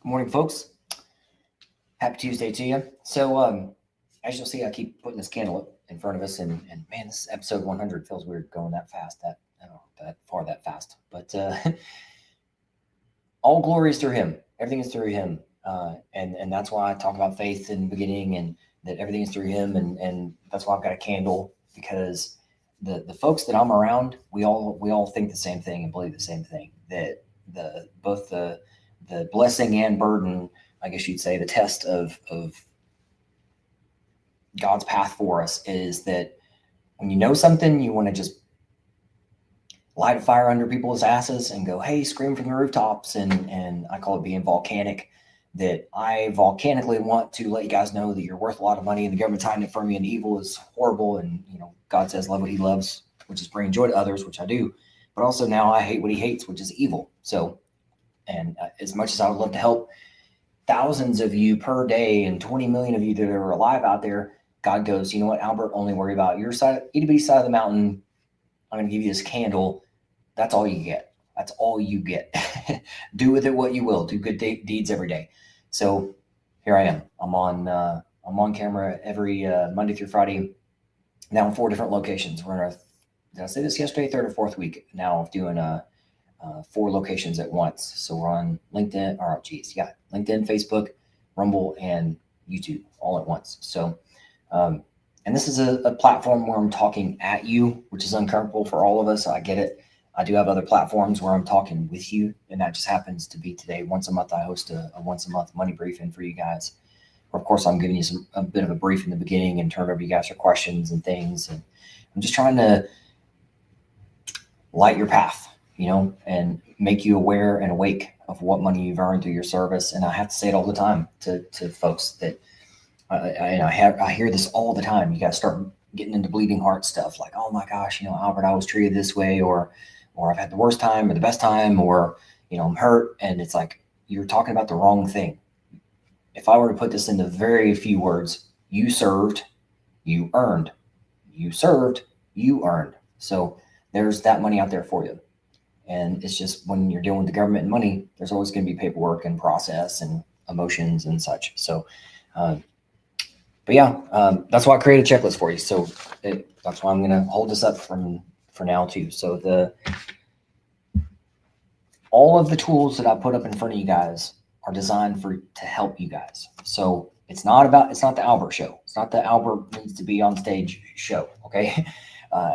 Morning, folks. Happy Tuesday to you. So, as you'll see, I keep putting this candle up in front of us, and man, this episode 100 feels weird going that fast, that far, that fast. But all glory is through Him. Everything is through Him, and that's why I talk about faith in the beginning, and that everything is through Him, and that's why I've got a candle, because the folks that I'm around, we all think the same thing and believe the same thing. That both the blessing and burden, I guess you'd say, the test of God's path for us is that when you know something, you want to just light a fire under people's asses and go, hey, scream from the rooftops. And I call it being volcanic, that I volcanically want to let you guys know that you're worth a lot of money and the government's hiding it from you and evil is horrible. And, God says, love what He loves, which is bring joy to others, which I do. But also now I hate what He hates, which is evil. So, and as much as I would love to help thousands of you per day and 20 million of you that are alive out there, God goes, you know what, Albert, only worry about your side, itty bitty side of the mountain. I'm going to give you this candle. That's all you get. That's all you get. Do with it what you will. Do good deeds every day. So here I am. I'm on camera every Monday through Friday. Now in 4 different locations. We're in our, did I say this yesterday? 3rd or 4th week now of doing 4 locations at once. So we're on LinkedIn, LinkedIn, Facebook, Rumble, and YouTube all at once. So, and this is a platform where I'm talking at you, which is uncomfortable for all of us. I get it. I do have other platforms where I'm talking with you, and that just happens to be today. Once a month, I host a once a month money briefing for you guys. Of course, I'm giving you a bit of a brief in the beginning and turn it over to you guys for questions and things. And I'm just trying to light your path, and make you aware and awake of what money you've earned through your service. And I have to say it all the time to folks that I hear this all the time. You got to start getting into bleeding heart stuff, like, oh my gosh, Albert, I was treated this way, or I've had the worst time or the best time, or I'm hurt. And it's like, you're talking about the wrong thing. If I were to put this into very few words, you served, you earned. You served, you earned. So there's that money out there for you. And it's just, when you're dealing with the government and money, there's always going to be paperwork and process and emotions and such. So, that's why I created a checklist for you. So that's why I'm going to hold this up for now too. So all of the tools that I put up in front of you guys are designed to help you guys. So it's not the Albert show. It's not the Albert needs to be on stage show. Okay.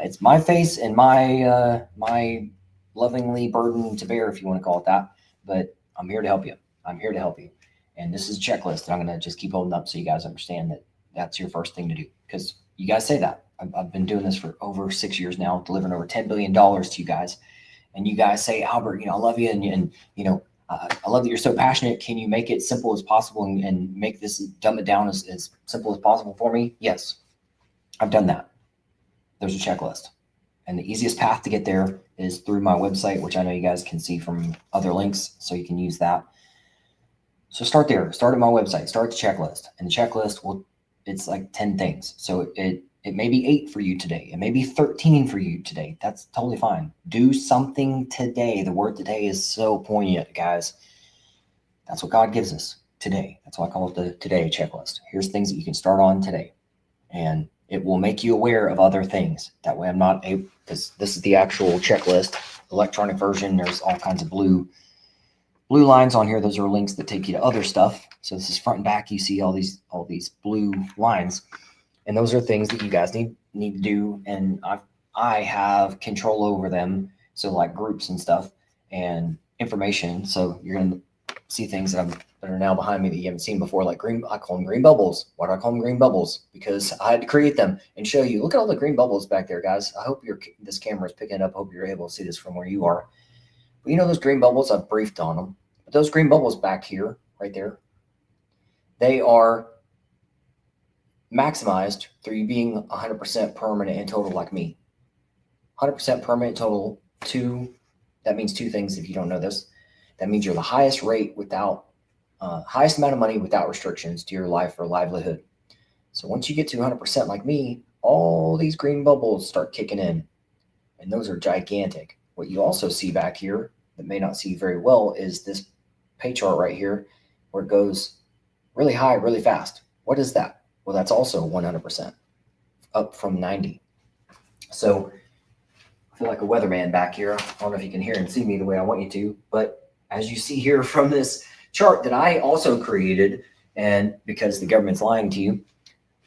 It's my face and my lovingly burden to bear, if you want to call it that. But I'm here to help you. And this is a checklist that I'm going to just keep holding up so you guys understand that that's your first thing to do. Because you guys say that. I've been doing this for over 6 years now, delivering over $10 billion to you guys. And you guys say, Albert, I love you. And I love that you're so passionate. Can you make it simple as possible and make this, dumb it down as simple as possible for me? Yes, I've done that. There's a checklist. And the easiest path to get there is through my website, which I know you guys can see from other links, so you can use that. So start there. Start at my website. Start the checklist. And the checklist it's like 10 things. So it may be 8 for you today. It may be 13 for you today. That's totally fine. Do something today. The word today is so poignant, guys. That's what God gives us today. That's why I call it the today checklist. Here's things that you can start on today. And it will make you aware of other things. That way I'm not able, because this is the actual checklist, electronic version. There's all kinds of blue lines on here. Those are links that take you to other stuff. So this is front and back. You see all these blue lines. And those are things that you guys need to do. And I have control over them. So like groups and stuff and information. So you're going to see things that are now behind me that you haven't seen before, like green. I call them green bubbles. Why do I call them green bubbles? Because I had to create them and show you. Look at all the green bubbles back there, guys. I hope this camera is picking up. Hope you're able to see this from where you are. But those green bubbles, I've briefed on them. But those green bubbles back here, right there, they are maximized through you being 100% permanent and total like me. 100% permanent total. That means 2 things if you don't know this. That means you're the highest rate without, highest amount of money without restrictions to your life or livelihood. So once you get to 100% like me, all these green bubbles start kicking in. And those are gigantic. What you also see back here that may not see very well is this pay chart right here. where it goes really high, really fast. What is that? Well, that's also 100% up from 90. So I feel like a weatherman back here. I don't know if you can hear and see me the way I want you to, but as you see here from this chart that I also created, and because the government's lying to you,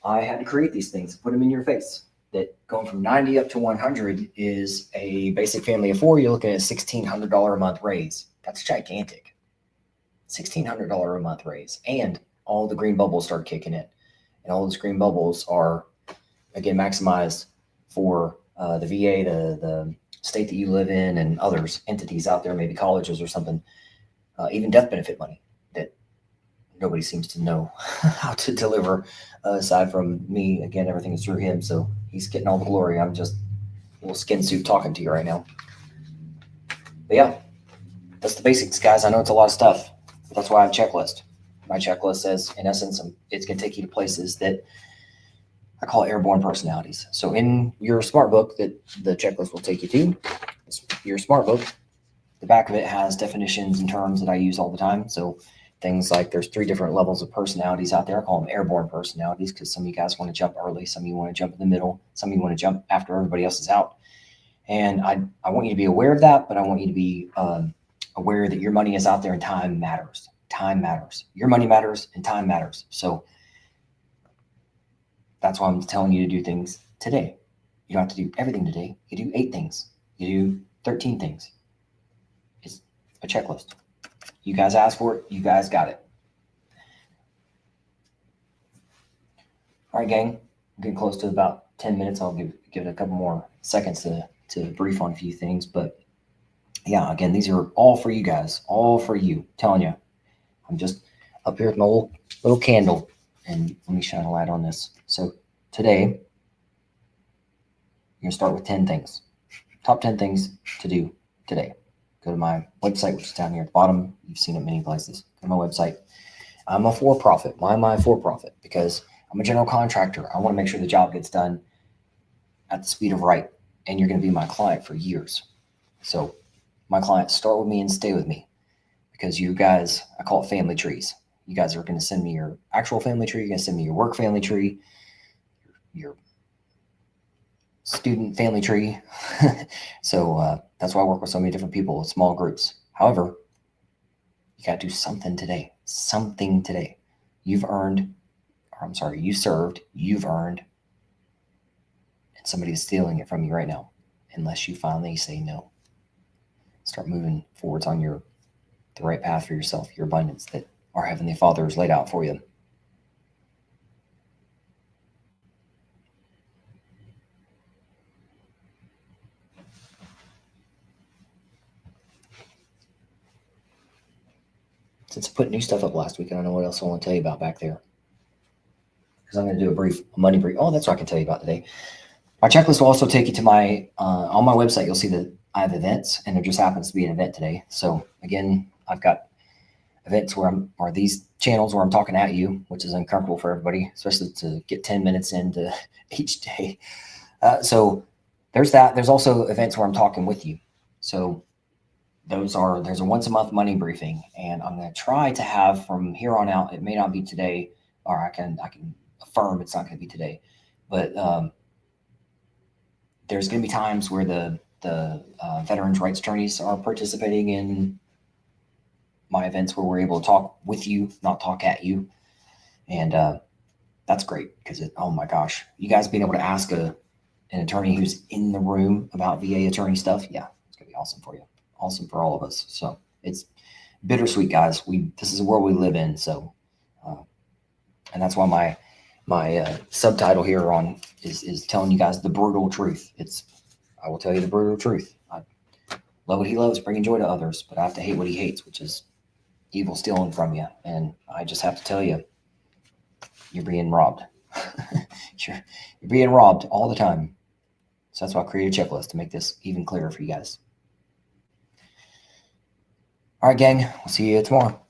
I had to create these things, put them in your face. That going from 90 up to 100 is a basic family of four. You're looking at a $1,600 a month raise. That's gigantic. $1,600 a month raise. And all the green bubbles start kicking in. And all those green bubbles are, again, maximized for the VA, the state that you live in, and others, entities out there, maybe colleges or something, even death benefit money that nobody seems to know how to deliver aside from me. Again, everything is through him, so he's getting all the glory. I'm just a little skin suit talking to you right now. But yeah, that's the basics, guys. I know it's a lot of stuff, but that's why I have a checklist. My checklist says, in essence, it's going to take you to places that I call airborne personalities. So in your smart book that the checklist will take you to, your smart book, the back of it has definitions and terms that I use all the time. So things like there's 3 different levels of personalities out there. I call them airborne personalities because some of you guys want to jump early. Some of you want to jump in the middle. Some of you want to jump after everybody else is out. And I want you to be aware of that, but I want you to be aware that your money is out there and time matters. Time matters. Your money matters and time matters. So that's why I'm telling you to do things today. You don't have to do everything today. You do 8 things. You do 13 things. It's a checklist. You guys asked for it. You guys got it. All right, gang. I'm getting close to about 10 minutes. I'll give it a couple more seconds to brief on a few things. But yeah, again, these are all for you guys. All for you. I'm telling you. I'm just up here with my little candle. And let me shine a light on this. So today, you're going to start with 10 things. Top 10 things to do today. Go to my website, which is down here at the bottom. You've seen it many places. Go to my website. I'm a for-profit. Why am I a for-profit? Because I'm a general contractor. I want to make sure the job gets done at the speed of right. And you're going to be my client for years. So my clients start with me and stay with me. Because you guys, I call it family trees. You guys are going to send me your actual family tree. You're going to send me your work family tree, your student family tree. So that's why I work with so many different people, small groups. However, you got to do something today. Something today. You served, you've earned, and somebody's stealing it from you right now. Unless you finally say no. Start moving forwards on the right path for yourself, your abundance that our Heavenly Father has laid out for you. Since I put new stuff up last week, I don't know what else I want to tell you about back there. Because I'm going to do a money brief. Oh, that's what I can tell you about today. My checklist will also take you to my, on my website, you'll see that I have events, and there just happens to be an event today. So again, I've got events or these channels where I'm talking at you, which is uncomfortable for everybody, especially to get 10 minutes into each day. So there's that. There's also events where I'm talking with you. So there's a once a month money briefing, and I'm going to try to have from here on out. It may not be today, or I can affirm it's not going to be today, but there's going to be times where the veterans rights attorneys are participating in my events where we're able to talk with you, not talk at you. And that's great because oh my gosh, you guys being able to ask an attorney who's in the room about VA attorney stuff. Yeah, it's going to be awesome for you. Awesome for all of us. So it's bittersweet, guys. This is the world we live in. So, and that's why my subtitle here on is telling you guys the brutal truth. I will tell you the brutal truth. I love what he loves, bringing joy to others, but I have to hate what he hates, which is evil stealing from you. And I just have to tell you, you're being robbed. you're being robbed all the time. So that's why I created a checklist to make this even clearer for you guys. All right, gang. We'll see you tomorrow.